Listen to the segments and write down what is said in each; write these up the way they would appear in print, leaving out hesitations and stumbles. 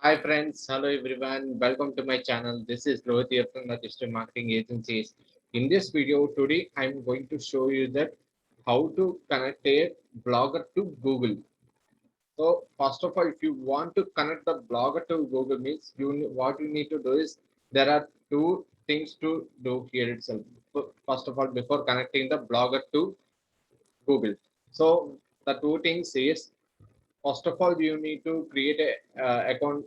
Hi friends, hello everyone. Welcome to my channel. This is Rohit here from the Digital Marketing Agencies. In this video today, I'm going to show you that how to connect a blogger to Google. So first of all, if you want to connect the blogger to Google means what you need to do is there are two things to do here itself. First of all, before connecting the blogger to Google. So the two things is first of all, you need to create a account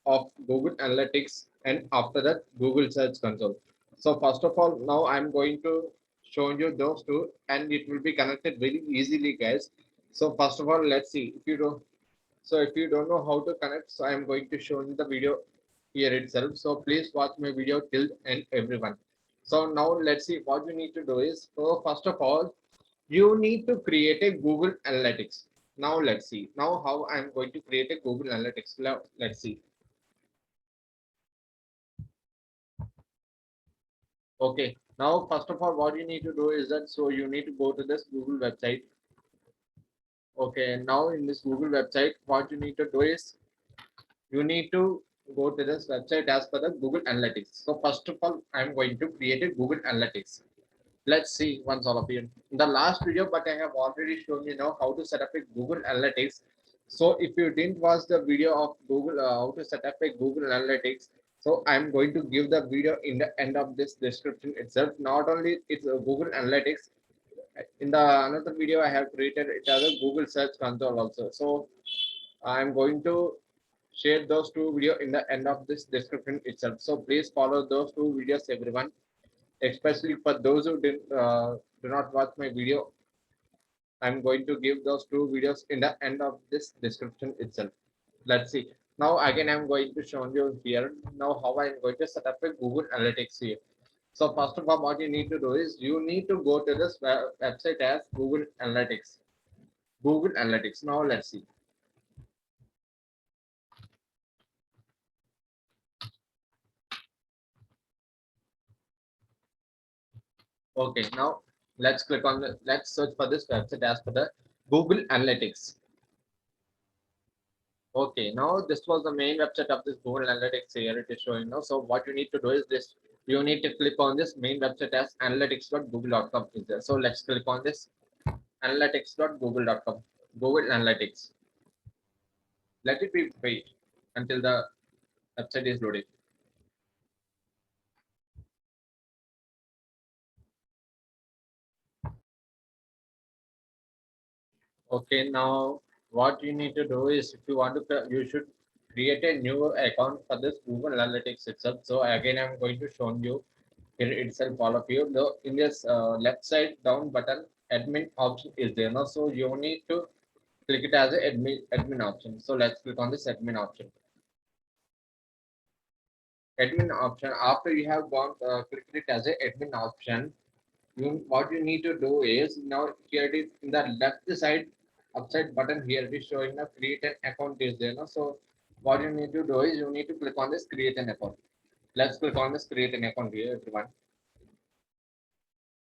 of Google Analytics and after that Google Search Console. So first of all, now I'm going to show you those two and it will be connected very easily, guys. So first of all, let's see if you don't. So if you don't know how to connect, so I'm going to show you the video here itself. So please watch my video till end, everyone. So now let's see what you need to do is. So first of all, you need to create a Google Analytics. Now let's see. Now how I'm going to create a Google Analytics. Let's see. Okay. Now first of all, what you need to do is that so you need to go to this Google website. Okay. Now in this Google website, what you need to do is you need to go to this website as per the Google Analytics. So first of all, I'm going to create a Google Analytics. Let's see once all of you in the last video, but I have already shown you now how to set up a Google Analytics. So if you didn't watch the video of Google how to set up a Google Analytics, so I'm going to give the video in the end of this description itself. Not only it's a Google Analytics, in the another video I have created it as a Google Search Console also. So I'm going to share those two video in the end of this description itself. So please follow those two videos, everyone, especially for those who did do not watch my video. I'm going to give those two videos in the end of this description itself. Let's see. Now again, I'm going to show you here now how I'm going to set up a Google Analytics here. So first of all, what you need to do is you need to go to this website as Google Analytics. Google Analytics. Now let's see. Okay, now let's click on the let's search for this website as per the Google Analytics. Okay, now this was the main website of this Google Analytics here it is showing now. So what you need to do is this, you need to click on this main website as analytics.google.com is there. So let's click on this analytics.google.com, Google Analytics. Let it be wait until the website is loading. Okay, now what you need to do is if you want to, you should create a new account for this Google Analytics itself. So again, I'm going to show you here itself all of you. In this left side down button, admin option is there now. So you need to click it as a admin option. So let's click on this admin option. Admin option. After you have gone clicked it as a admin option, what you need to do is now here it is in the left side upside button here it is showing a create an account is there now. So what you need to do is you need to click on this create an account. Let's click on this create an account here, everyone.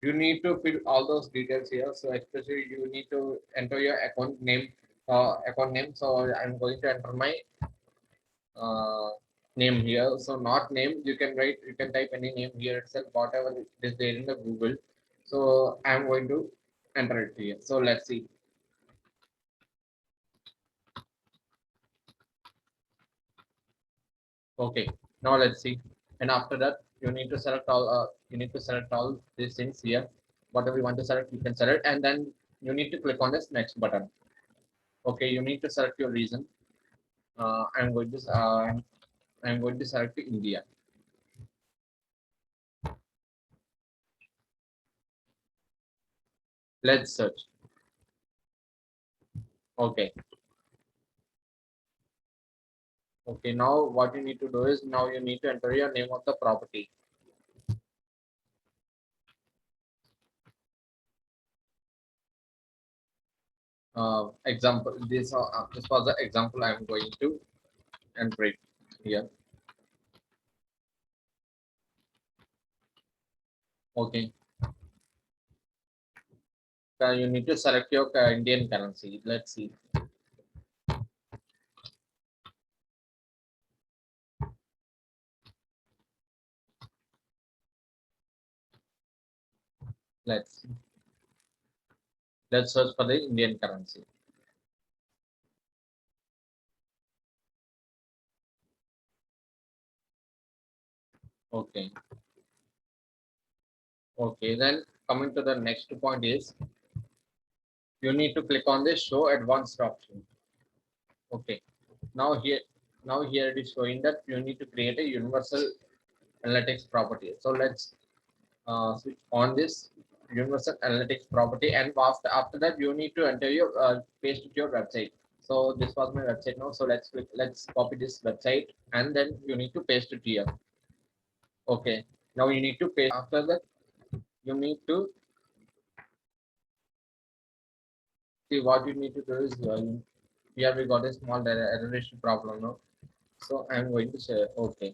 You need to fill all those details here. So especially you need to enter your account name. So I'm going to enter my uh, name here. So not name, you can type any name here itself, whatever it is there in the Google. So I'm going to enter it here. So let's see. Okay, now let's see. And after that, you need to select all these things here. Whatever you want to select, you can select, and then you need to click on this next button. Okay, you need to select your region. I'm going to select India. Let's search. Okay. Okay. Now what you need to do is now you need to enter your name of the property. Example. This was the example I'm going to enter it here. Okay. You need to select your Indian currency. Let's see. Let's let's search for the Indian currency. Okay. Okay. Then coming to the next point is you need to click on the show advanced option. Okay. Now here it is showing that you need to create a universal analytics property. So let's switch on this universal analytics property, and after that you need to enter your paste it your website. So this was my website now. So let's copy this website and then you need to paste it here. Okay. Now you need to paste. After that you need to see what you need to do is here we got a small error problem now. So I'm going to say okay.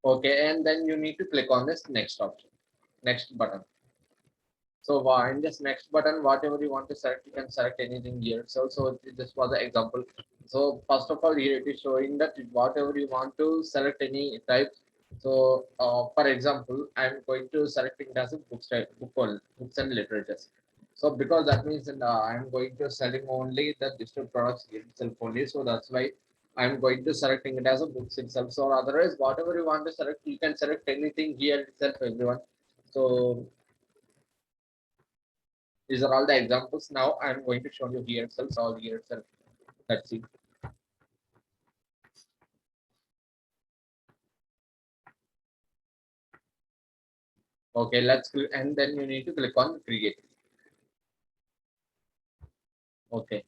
Okay, and then you need to click on this next option, next button. So in this next button, whatever you want to select, you can select anything here. So this was the example. So first of all, here it is showing that whatever you want to select any type. So for example, I'm going to select it as a books and literatures. So because that means I'm going to selling only the digital products itself only. So that's why I'm going to selecting it as a books itself. So otherwise, whatever you want to select, you can select anything here itself, everyone. So these are all the examples. Now I'm going to show you here itself, all here itself. Let's see. Okay, let's click, and then you need to click on create. Okay,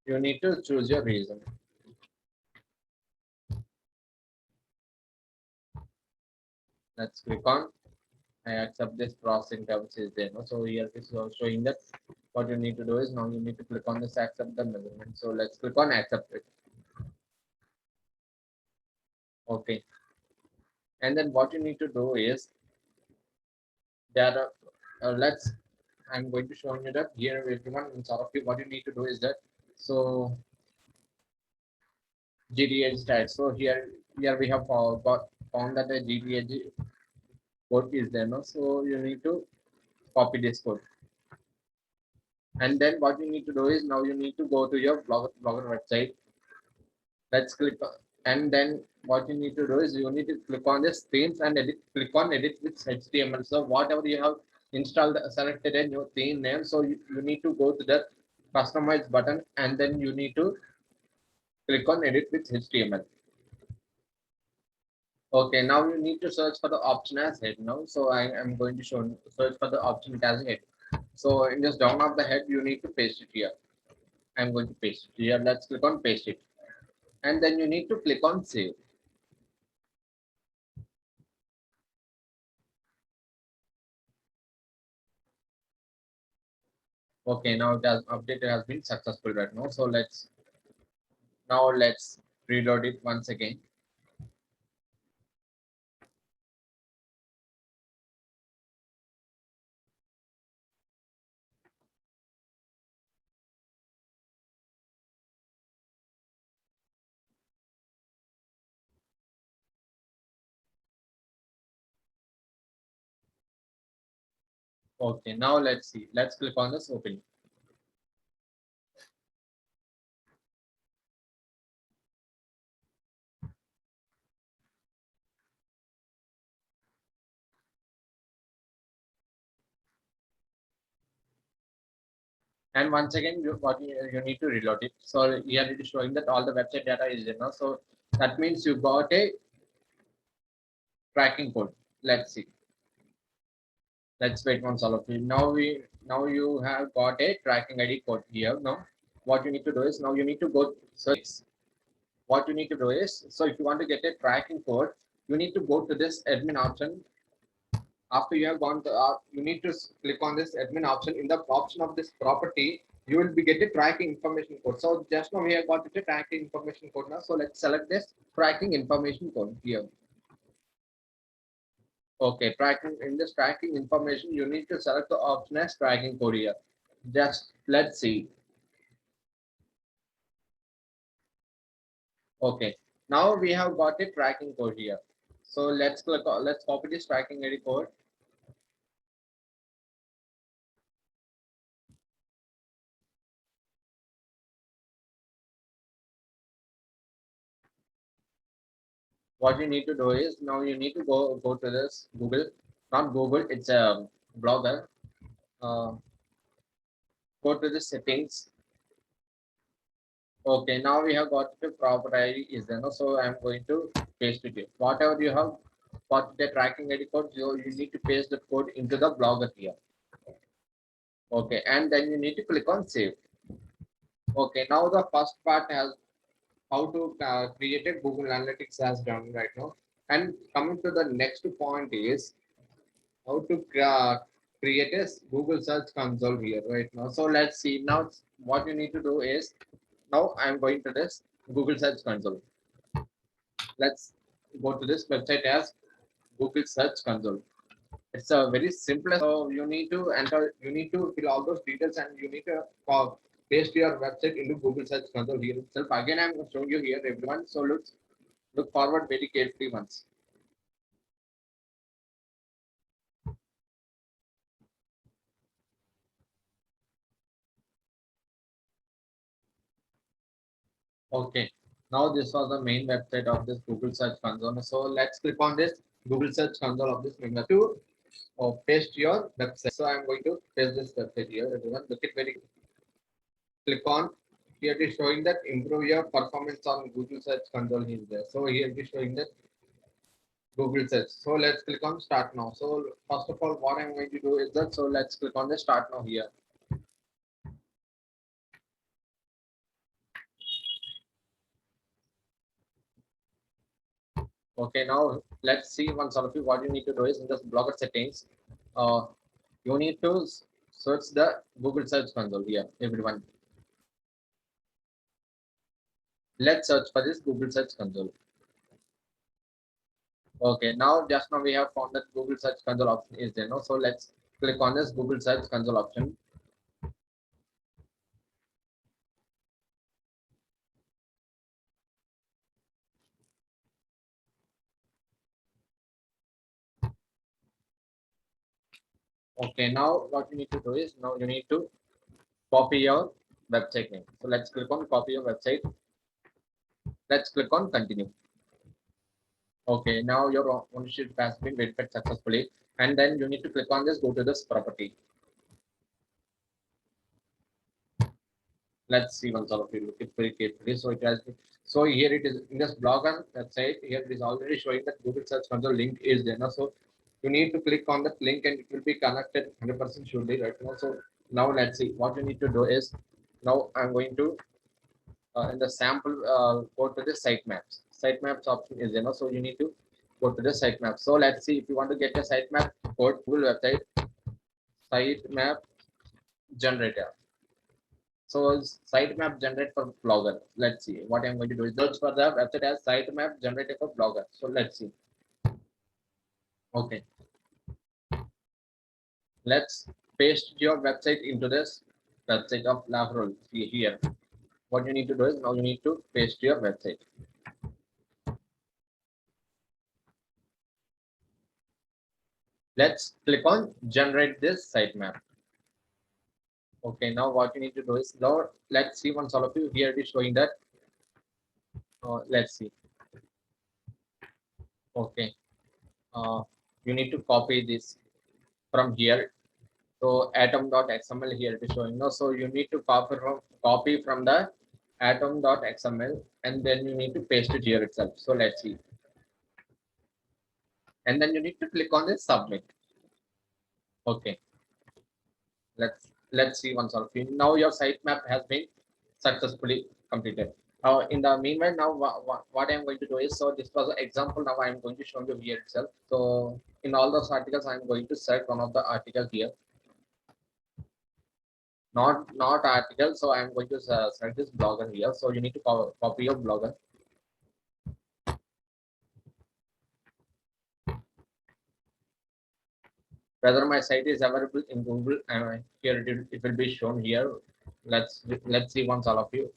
you need to choose your reason. Let's click on I accept this processing terms is there. No? So here it is showing that what you need to do is now you need to click on this accept the measurement. So let's click on accept it. Okay, and then what you need to do is there are let's I'm going to show you that here everyone in sort of you what you need to do is that so GTH stats. So here we have got found that the GTH code is there. No? So you need to copy this code. And then what you need to do is now you need to go to your blogger website. Let's and then what you need to do is you need to click on this themes and click on edit with HTML. So whatever you have installed, selected a new theme name. So you need to go to the customize button and then you need to click on edit with HTML. Okay, now you need to search for the option as head now. So I am going to search for the option as head. So in this down of the head, you need to paste it here. I'm going to paste it here. Let's click on paste it. And then you need to click on save. Okay, now it has updated has been successful right now. So let's reload it once again. Okay, now let's see. Let's click on this open. And once again, you need to reload it. So here it is showing that all the website data is there now. So that means you got a tracking code. Let's see. Let's wait once all of you. Now you have got a tracking ID code here. Now what you need to do is now you need to go search. What you need to do is so if you want to get a tracking code, you need to go to this admin option. After you have gone to you need to click on this admin option. In the option of this property, you will be get a tracking information code. So just now we have got a tracking information code now. So let's select this tracking information code here. Okay, tracking in this tracking information, you need to select the option as tracking code here. Just let's see. Okay, now we have got a tracking code here. So let's click on, let's copy this tracking ID code. What you need to do is now you need to go to this Google, not Google, it's a Blogger. Uh, Go to the settings. Okay, now we have got the proper ID is there. No? So I'm going to paste it here. Whatever you have, what the tracking ID code, you need to paste the code into the Blogger here. Okay, and then you need to click on save. Okay, now the first part has how to create a Google Analytics has done right now. And coming to the next point is how to create a Google Search Console here right now. So let's see now what you need to do is now I'm going to this Google Search Console. Let's go to this website as Google Search Console. It's a very simple. So you need to enter, you need to fill all those details, and you need to paste your website into Google Search Console here itself. Again, I'm showing you here, everyone. So look forward very carefully once. Okay. Now this was the main website of this Google Search Console. So let's click on this Google Search Console of this main website to paste your website. So I'm going to paste this website here. Everyone, look at very. Click on here. It is showing that improve your performance on Google Search Console is there. So here it is showing that Google Search. So let's click on start now. So first of all, what I'm going to do is that, so let's click on the start now here. Okay, now let's see one sort of you. What you need to do is in this Blogger settings, uh, you need to search the Google Search Console here, everyone. Let's search for this Google Search Console. Okay, now just now we have found that Google Search Console option is there. No, so let's click on this Google Search Console option. Okay, now what you need to do is now you need to copy your website name. So let's click on copy your website. Let's click on continue. Okay, now your ownership has been verified successfully. And then you need to click on this, go to this property. Let's see once all of you look it very carefully. So it has been, so here it is in this Blogger website. Here it is already showing that Google Search Console link is there. Now, so you need to click on that link and it will be connected 100% surely right now. So now let's see what you need to do is now I'm going to in the sample go to the sitemaps. Sitemaps option is there. So you need to go to the sitemap. So let's see if you want to get a sitemap code Google website sitemap generator. So sitemap generate for Blogger. Let's see what I'm going to do is search for the website as sitemap generator for Blogger. So let's see. Okay, let's paste your website into this website of Lavrol. See here. What you need to do is now you need to paste your website. Let's click on generate this sitemap. Okay, now what you need to do is now let's see once all of you here it is showing that. Let's see. Okay, you need to copy this from here. So atom.xml here it is showing now. So you need to copy from the atom.xml and then you need to paste it here itself. So let's see. And then you need to click on this submit. Okay, let's see once all of you. Now your sitemap has been successfully completed. In the meanwhile, now what I'm going to do is, so this was an example. Now I'm going to show you here itself. So in all those articles, I'm going to select one of the articles here. Not article. So I'm going to select this Blogger here. So you need to copy your Blogger. Whether my site is available in Google, here it will be shown here. Let's see once all of you.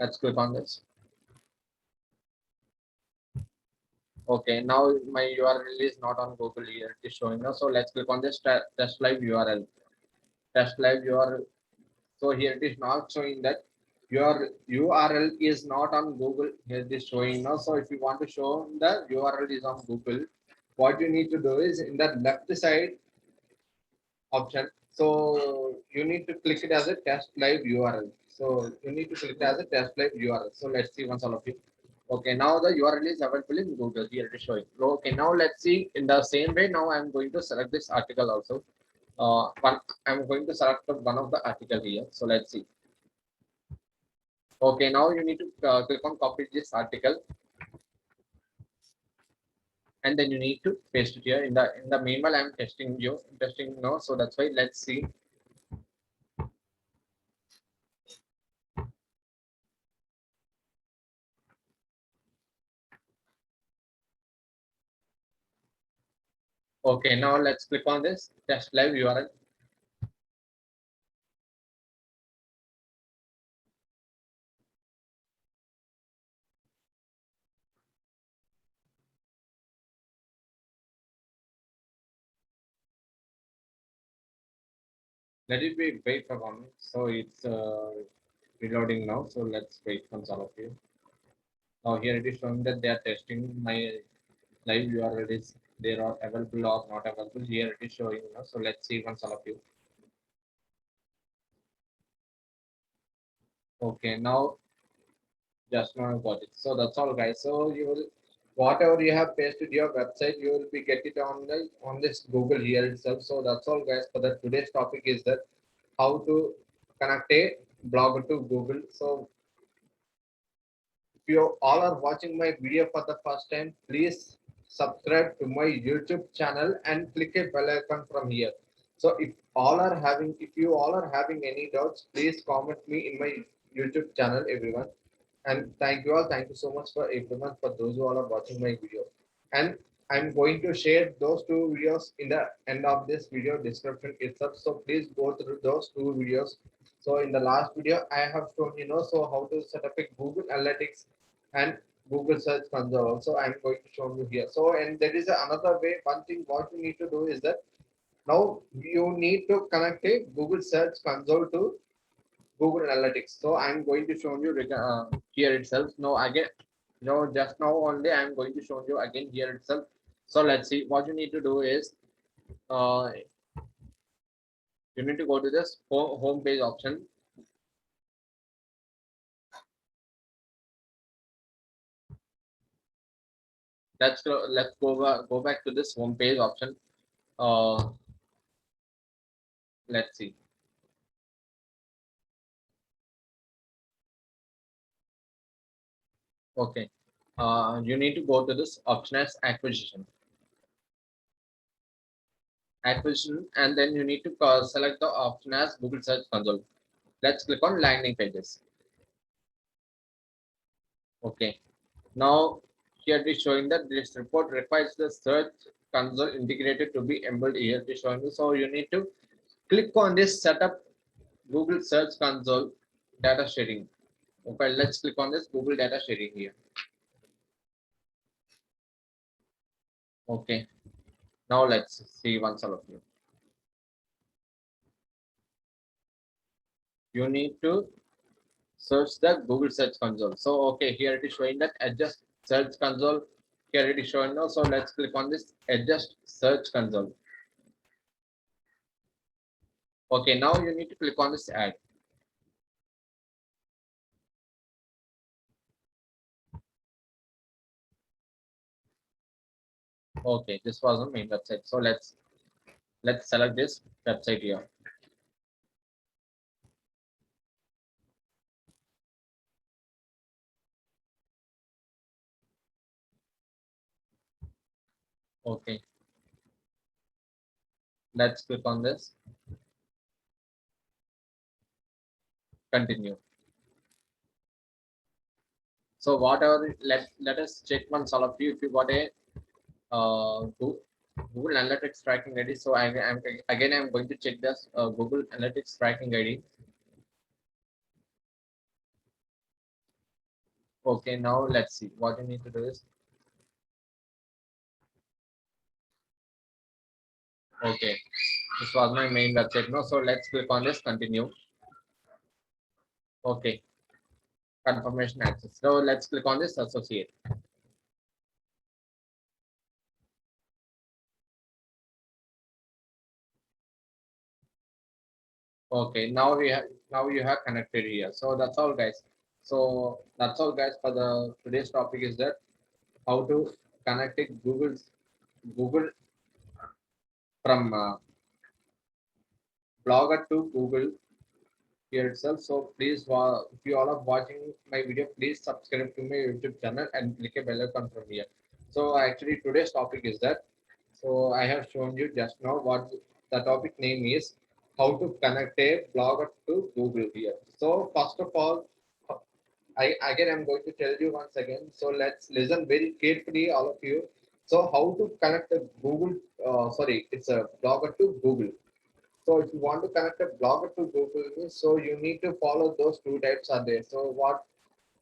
Let's click on this. Okay, now my URL is not on Google here. It is showing now. So let's click on this test live URL. Test live URL. So here it is not showing that your URL is not on Google. Here it is showing now. So if you want to show the URL is on Google, what you need to do is in the left side option. So you need to click it as a test live URL. So you need to click it as a test live URL. So let's see once all of you. Okay, now the URL is available in Google. Here it is showing. Okay, now let's see in the same way. Now I'm going to select this article also. I'm going to select one of the article here. So let's see. Okay, now you need to click on copy this article, and then you need to paste it here. In the meanwhile, I'm testing now. So that's why let's see. Okay, now let's click on this test live URL. Let it be wait for 1 minute. So it's reloading now. So let's wait for all of you. Now here it is showing that they are testing my live URL is they are available or not available. Here it is showing now. So let's see once all of you. Okay, now just now I got it. So that's all guys. So you will whatever you have pasted your website, you will be get it on this Google here itself. So that's all guys for the today's topic is that how to connect a blog to Google. So if you all are watching my video for the first time, please subscribe to my YouTube channel and click a bell icon from here. So if you all are having any doubts, please comment me in my YouTube channel, everyone. And thank you all. Thank you so much for everyone for those who all are watching my video. And I'm going to share those two videos in the end of this video description itself. So please go through those two videos. So in the last video, I have shown so how to set up a Google Analytics and Google Search Console. Also, I'm going to show you here. So and there is another way. One thing what you need to do is that now you need to connect a Google Search Console to Google Analytics. So I'm going to show you here itself. No, again, no, just now only I'm going to show you again here itself. So let's see. What you need to do is uh, you need to go to this home page option. Let's go back to this home page option. Uh, let's see. Okay. You need to go to this option as acquisition, and then you need to select the option as Google Search Console. Let's click on landing pages. Okay. Now here it is showing that this report requires the search console integrated to be embedded here. It is showing you. So you need to click on this setup Google Search Console data sharing. Okay, let's click on this Google data sharing here. Okay. Now let's see once all of you. You need to search the Google Search Console. So okay, here it is showing that adjust search console. Here it is showing now. So let's click on this adjust search console. Okay, now you need to click on this add. Okay, this was the main website. So let's select this website here. Okay, let's click on this. Continue. So whatever, let us check once all of you if you got a Google Analytics tracking ID. So I'm going to check this Google Analytics tracking ID. Okay, now let's see what you need to do is Okay, this was my main website. No, so let's click on this continue. Okay, confirmation access. So let's click on this associate. Okay, now you have connected here. So that's all, guys. So that's all, guys. For the today's topic is that how to connect it Google from Blogger to Google here itself. So please, if you all are watching my video, please subscribe to my YouTube channel and click a bell icon from here. So actually today's topic is that. So I have shown you just now what the topic name is, how to connect a blogger to Google here. So first of all, I'm going to tell you once again. So let's listen very carefully, all of you. So how to connect a Google, it's a blogger to Google. So if you want to connect a blogger to Google, so you need to follow those two types are there. So what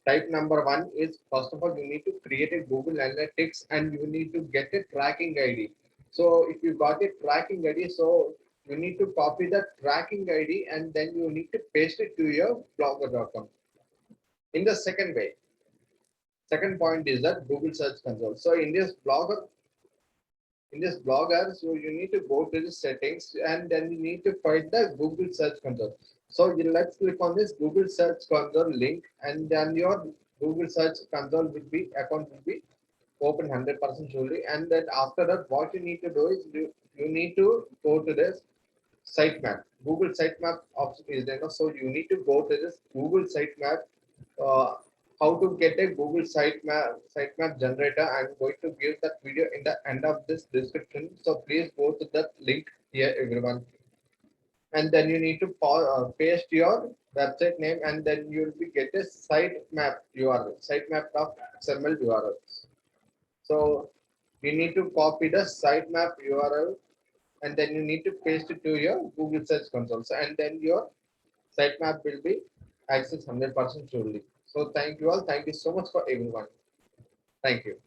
type number one is, first of all, you need to create a Google Analytics and you need to get a tracking ID. So if you got a tracking ID, so you need to copy the tracking ID and then you need to paste it to your blogger.com. In the second way, second point is that Google Search Console. So in this blogger, so you need to go to the settings and then you need to find the Google Search Console. So let's click on this Google Search Console link, and then your Google Search Console will be open 100% surely. And then after that, what you need to do is you need to go to this sitemap. Google sitemap option is there. So you need to go to this Google sitemap. Uh, how to get a Google sitemap generator. I'm going to give that video in the end of this description. So please go to that link here, everyone. And then you need to paste your website name, and then you will be get a sitemap URL, sitemap.xml URL. So you need to copy the sitemap URL and then you need to paste it to your Google Search Console. So, and then your sitemap will be accessed 100% surely. So thank you all. Thank you so much for everyone. Thank you.